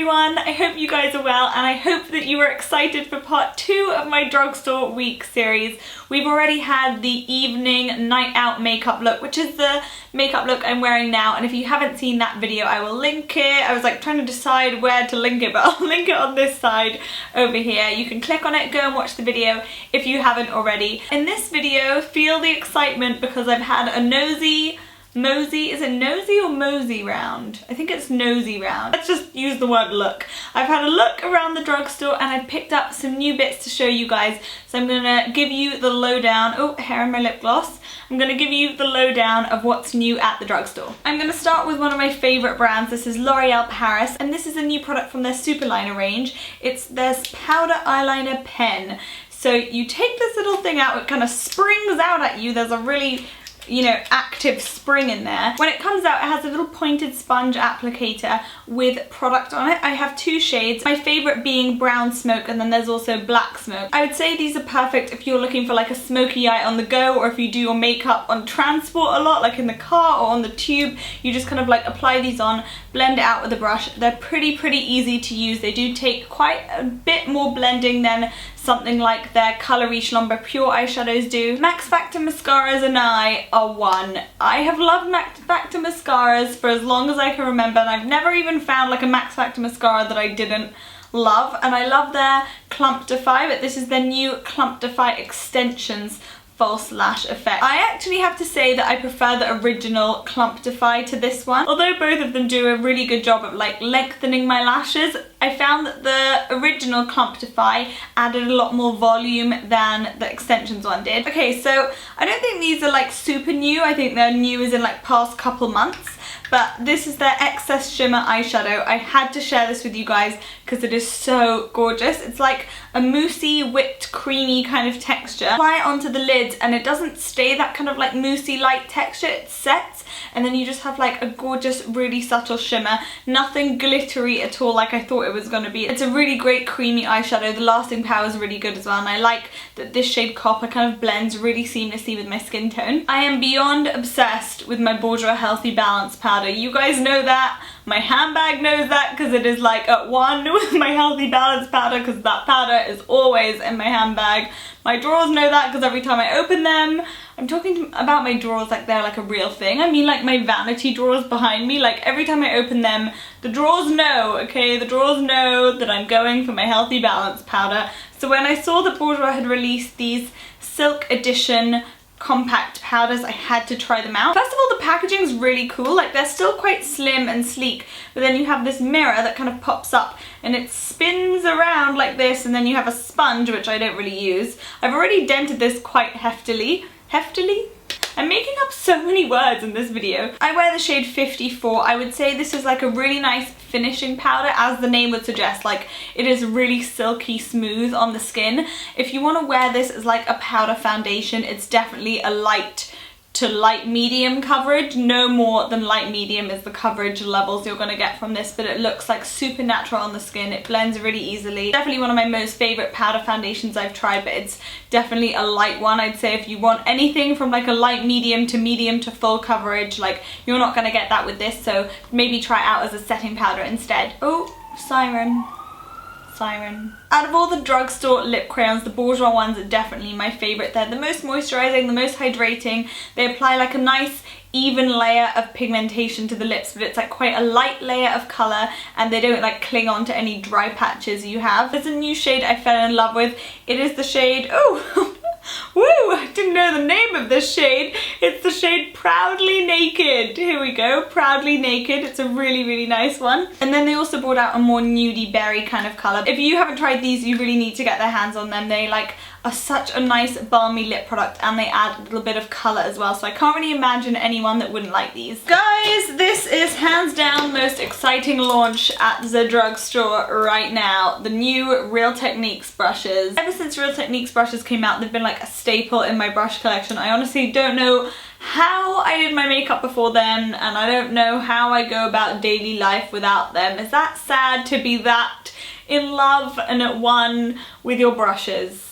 everyone, I hope you guys are well and I hope that you are excited for part 2 of my Drugstore week series. We've already had the evening night out makeup look, which is the makeup look I'm wearing now, and if you haven't seen that video I will link it. I was like trying to decide where to link it, but I'll link it on this side over here. You can click on it, go and watch the video if you haven't already. In this video, feel the excitement because I've had a is it nosy or mosey round? I think it's nosy round. Let's just use the word look. I've had a look around the drugstore and I've picked up some new bits to show you guys. So I'm gonna give you the lowdown. Oh, hair in my lip gloss. I'm gonna give you the lowdown of what's new at the drugstore. I'm gonna start with one of my favorite brands. This is LOreal Paris, and this is a new product from their Superliner range. It's their powder eyeliner pen. So you take this little thing out, it kind of springs out at you. There's a really, you know, active spring in there. When it comes out, it has a little pointed sponge applicator with product on it. I have 2 shades, my favorite being brown smoke, and then there's also black smoke. I would say these are perfect if you're looking for like a smoky eye on the go, or if you do your makeup on transport a lot, like in the car or on the tube. You just kind of like apply these on, blend it out with a brush. They're pretty easy to use. They do take quite a bit more blending than something like their Color Riche L'Ombre Pure eyeshadows do. Max Factor mascaras and I are one. I have loved Max Factor mascaras for as long as I can remember, and I've never even found like a Max Factor mascara that I didn't love. And I love their Clump Defy, but this is their new Clump Defy Extensions False Lash Effect. I actually have to say that I prefer the original Clump Defy to this one. Although both of them do a really good job of like lengthening my lashes, I found that the original Clump Defy added a lot more volume than the extensions one did. Okay, so I don't think these are like super new. I think they're new as in like past couple months. But this is their Excess Shimmer eyeshadow. I had to share this with you guys because it is so gorgeous. It's like a moussey, whipped, creamy kind of texture. Apply it onto the lids and it doesn't stay that kind of like moussey light texture. It sets and then you just have like a gorgeous, really subtle shimmer. Nothing glittery at all like I thought it was going to be. It's a really great creamy eyeshadow. The lasting power is really good as well, and I like that this shade Copper kind of blends really seamlessly with my skin tone. I am beyond obsessed with my Bourjois Healthy Balance powder. You guys know that. My handbag knows that because it is like at 1 with my Healthy Balance powder, because that powder is always in my handbag. My drawers know that because every time I open them, I'm talking about my drawers like they're like a real thing. I mean like my vanity drawers behind me, like every time I open them, the drawers know, okay? The drawers know that I'm going for my Healthy Balance powder. So when I saw that Bourjois had released these Silk Edition compact powders, I had to try them out. First of all, the packaging is really cool. Like they're still quite slim and sleek, but then you have this mirror that kind of pops up and it spins around like this, and then you have a sponge, which I don't really use. I've already dented this quite heftily. I'm making up so many words in this video. I wear the shade 54. I would say this is like a really nice finishing powder, as the name would suggest. Like it is really silky smooth on the skin. If you want to wear this as like a powder foundation, it's definitely a light to light medium coverage. No more than light medium is the coverage levels you're going to get from this, but it looks like super natural on the skin. It blends really easily. Definitely one of my most favorite powder foundations I've tried, but it's definitely a light one. I'd say if you want anything from like a light medium to full coverage, like you're not going to get that with this, so maybe try it out as a setting powder instead. Oh, siren. Out of all the drugstore lip crayons, the Bourjois ones are definitely my favourite. They're the most moisturising, the most hydrating. They apply like a nice even layer of pigmentation to the lips, but it's like quite a light layer of colour, and they don't like cling on to any dry patches you have. There's a new shade I fell in love with. It is the shade, oh, woo, I didn't know the name of this shade. It's the shade Proudly Naked. Here we go, Proudly Naked. It's a really nice one. And then they also brought out a more nudie berry kind of colour. If you haven't tried these, you really need to get their hands on them. They like are such a nice balmy lip product, and they add a little bit of colour as well, so I can't really imagine anyone that wouldn't like these. Guys, this is hands down the most exciting launch at the drugstore right now. The new Real Techniques brushes. Ever since Real Techniques brushes came out, they've been like a staple in my brush collection. I honestly don't know how I did my makeup before then, and I don't know how I go about daily life without them. Is that sad to be that in love and at one with your brushes?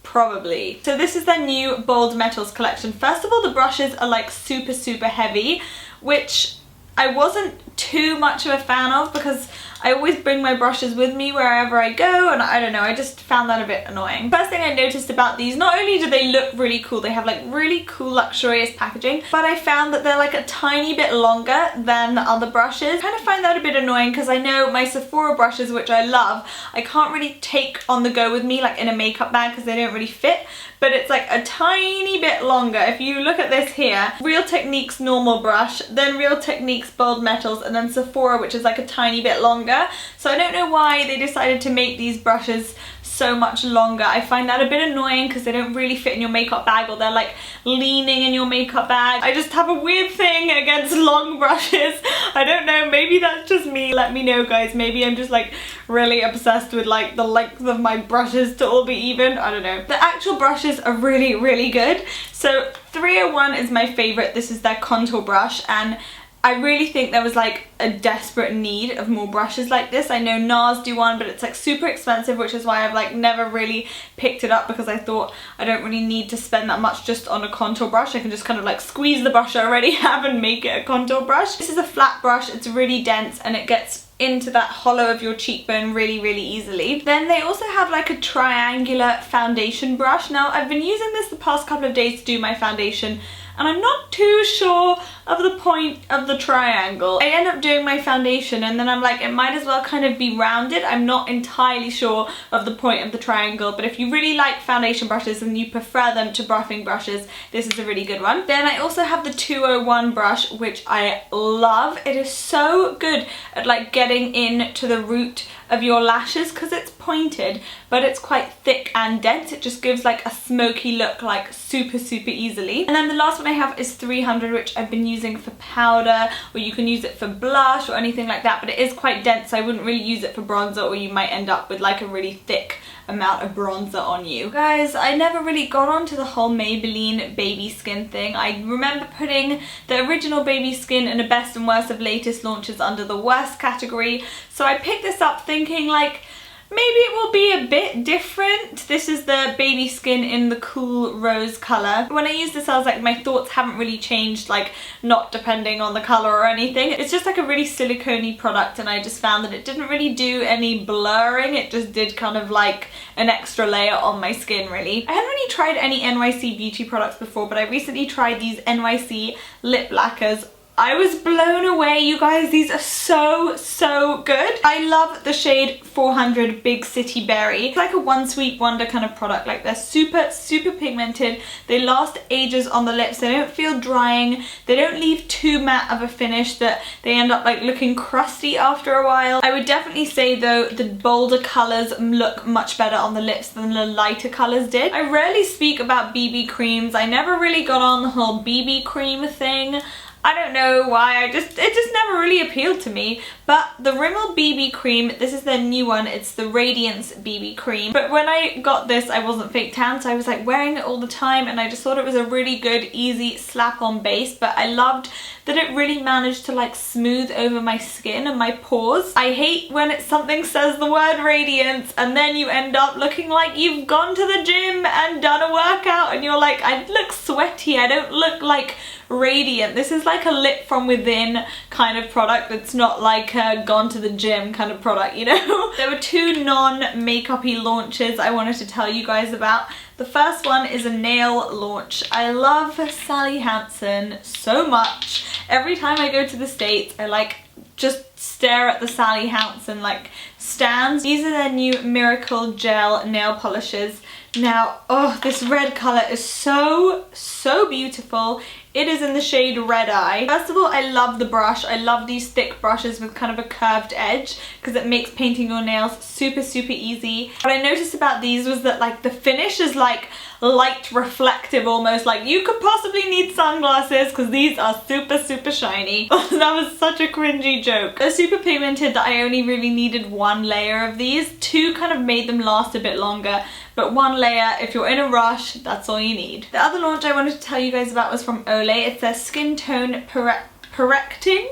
Probably. So this is their new Bold Metals collection. First of all, the brushes are like super heavy, which I wasn't too much of a fan of because I always bring my brushes with me wherever I go, and I don't know, I just found that a bit annoying. First thing I noticed about these, not only do they look really cool, they have like really cool luxurious packaging, but I found that they're like a tiny bit longer than the other brushes. I kind of find that a bit annoying because I know my Sephora brushes, which I love, I can't really take on the go with me like in a makeup bag because they don't really fit, but it's like a tiny bit longer. If you look at this here, Real Techniques normal brush, then Real Techniques Bold Metals, and then Sephora, which is like a tiny bit longer. So I don't know why they decided to make these brushes so much longer. I find that a bit annoying because they don't really fit in your makeup bag, or they're like leaning in your makeup bag. I just have a weird thing against long brushes. I don't know, maybe that's just me. Let me know, guys. Maybe I'm just like really obsessed with like the length of my brushes to all be even. I don't know. The actual brushes are really, really good. So 301 is my favorite. This is their contour brush, and I really think there was like a desperate need of more brushes like this. I know NARS do one, but it's like super expensive, which is why I've like never really picked it up, because I thought I don't really need to spend that much just on a contour brush. I can just kind of like squeeze the brush I already have and make it a contour brush. This is a flat brush, it's really dense, and it gets into that hollow of your cheekbone really, really easily. Then they also have like a triangular foundation brush. Now I've been using this the past couple of days to do my foundation, and I'm not too sure of the point of the triangle. I end up doing my foundation and then I'm like, it might as well kind of be rounded. I'm not entirely sure of the point of the triangle, but if you really like foundation brushes and you prefer them to buffing brushes, this is a really good one. Then I also have the 201 brush, which I love. It is so good at like getting into the root of your lashes because it's pointed, but it's quite thick and dense. It just gives like a smoky look like super, super easily. And then the last one I have is 300, which I've been using for powder, or you can use it for blush or anything like that, but it is quite dense, so I wouldn't really use it for bronzer, or you might end up with like a really thick amount of bronzer on you. Guys, I never really got onto the whole Maybelline baby skin thing. I remember putting the original baby skin and the best and worst of latest launches under the worst category, so I picked this up thinking like, maybe it will be a bit different. This is the baby skin in the cool rose colour. When I used this, I was like, my thoughts haven't really changed, like not depending on the colour or anything. It's just like a really silicone-y product, and I just found that it didn't really do any blurring. It just did kind of like an extra layer on my skin, really. I hadn't really tried any NYC beauty products before, but I recently tried these NYC lip lacquers. I was blown away, you guys. These are so, so good. I love the shade 400 Big City Berry. It's like a one sweet wonder kind of product. Like, they're super, super pigmented. They last ages on the lips. They don't feel drying. They don't leave too matte of a finish that they end up like looking crusty after a while. I would definitely say though, the bolder colours look much better on the lips than the lighter colours did. I rarely speak about BB creams. I never really got on the whole BB cream thing. I don't know why, it just never really appealed to me. But the Rimmel BB cream, this is their new one, it's the Radiance BB cream. But when I got this, I wasn't fake tan, so I was like wearing it all the time, and I just thought it was a really good, easy slap on base. But I loved that it really managed to like smooth over my skin and my pores. I hate when it's something says the word Radiance and then you end up looking like you've gone to the gym and done a workout and you're like, I look sweaty, I don't look like radiant. This is like a lit from within kind of product. It's not like a gone to the gym kind of product, you know? There were two non-makeup-y launches I wanted to tell you guys about. The first one is a nail launch. I love Sally Hansen so much. Every time I go to the States, I like just stare at the Sally Hansen like stands. These are their new Miracle Gel nail polishes. Now, oh, this red colour is so, so beautiful. It is in the shade Red Eye. First of all, I love the brush. I love these thick brushes with kind of a curved edge because it makes painting your nails super, super easy. What I noticed about these was that like the finish is like light reflective almost, like you could possibly need sunglasses because these are super, super shiny. That was such a cringy joke. They're super pigmented that I only really needed one layer of these. Two kind of made them last a bit longer, but one layer, if you're in a rush, that's all you need. The other launch I wanted to tell you guys about was from Olay. It's their Skin Tone Correcting?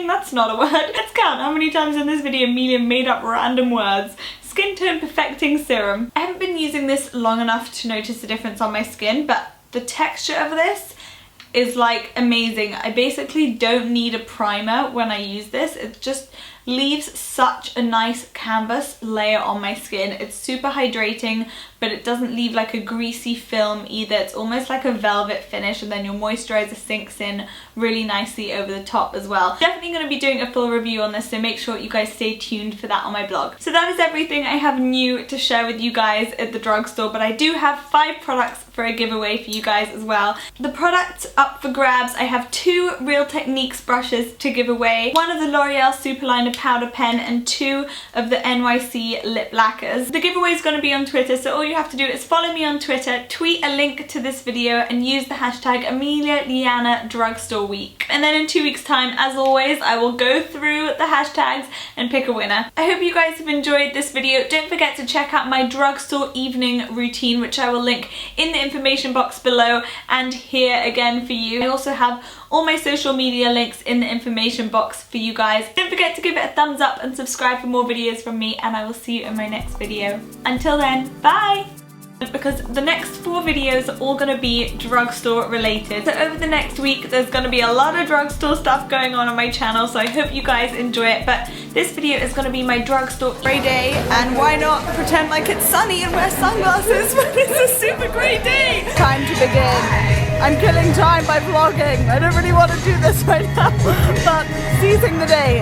That's not a word. Let's count how many times in this video Amelia made up random words. Skin Tone Perfecting Serum. I haven't been using this long enough to notice the difference on my skin, but the texture of this is like amazing. I basically don't need a primer when I use this. It's just leaves such a nice canvas layer on my skin. It's super hydrating, but it doesn't leave like a greasy film either. It's almost like a velvet finish, and then your moisturizer sinks in really nicely over the top as well. Definitely going to be doing a full review on this, so make sure you guys stay tuned for that on my blog. So that is everything I have new to share with you guys at the drugstore, but I do have 5 products for a giveaway for you guys as well. The products up for grabs, I have 2 Real Techniques brushes to give away, 1 of the L'Oreal Superliner powder pen and 2 of the NYC lip lacquers. The giveaway is going to be on Twitter, so all you have to do is follow me on Twitter, tweet a link to this video and use the hashtag Amelia Liana Drugstore Week. And then in 2 weeks time, as always, I will go through the hashtags and pick a winner. I hope you guys have enjoyed this video. Don't forget to check out my drugstore evening routine, which I will link in the information box below and here again for you. I also have all my social media links in the information box for you guys. Don't forget to give it a thumbs up and subscribe for more videos from me, and I will see you in my next video. Until then, bye! Because the next 4 videos are all going to be drugstore related. So over the next week there's going to be a lot of drugstore stuff going on my channel, so I hope you guys enjoy it. But this video is going to be my drugstore grey day, and why not pretend like it's sunny and wear sunglasses when it's a super great day. Time to begin. I'm killing time by vlogging. I don't really want to do this right now, but seizing the day.